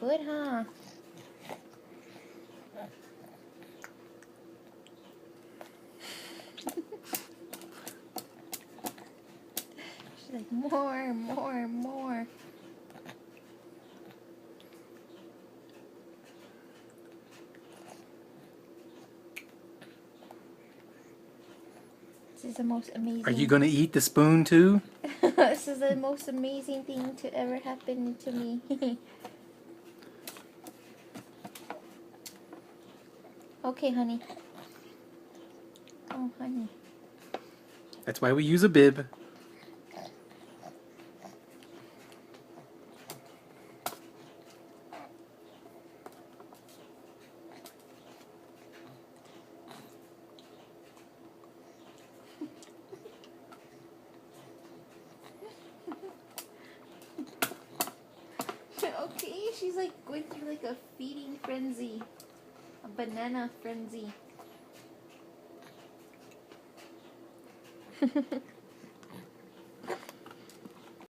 good, huh? She's like, more, more, more. This is the most amazing. Are you going to eat the spoon too? This is the most amazing thing to ever happen to me. Okay, honey. Oh, honey. That's why we use a bib. Okay, she's like going through like a feeding frenzy. A banana frenzy.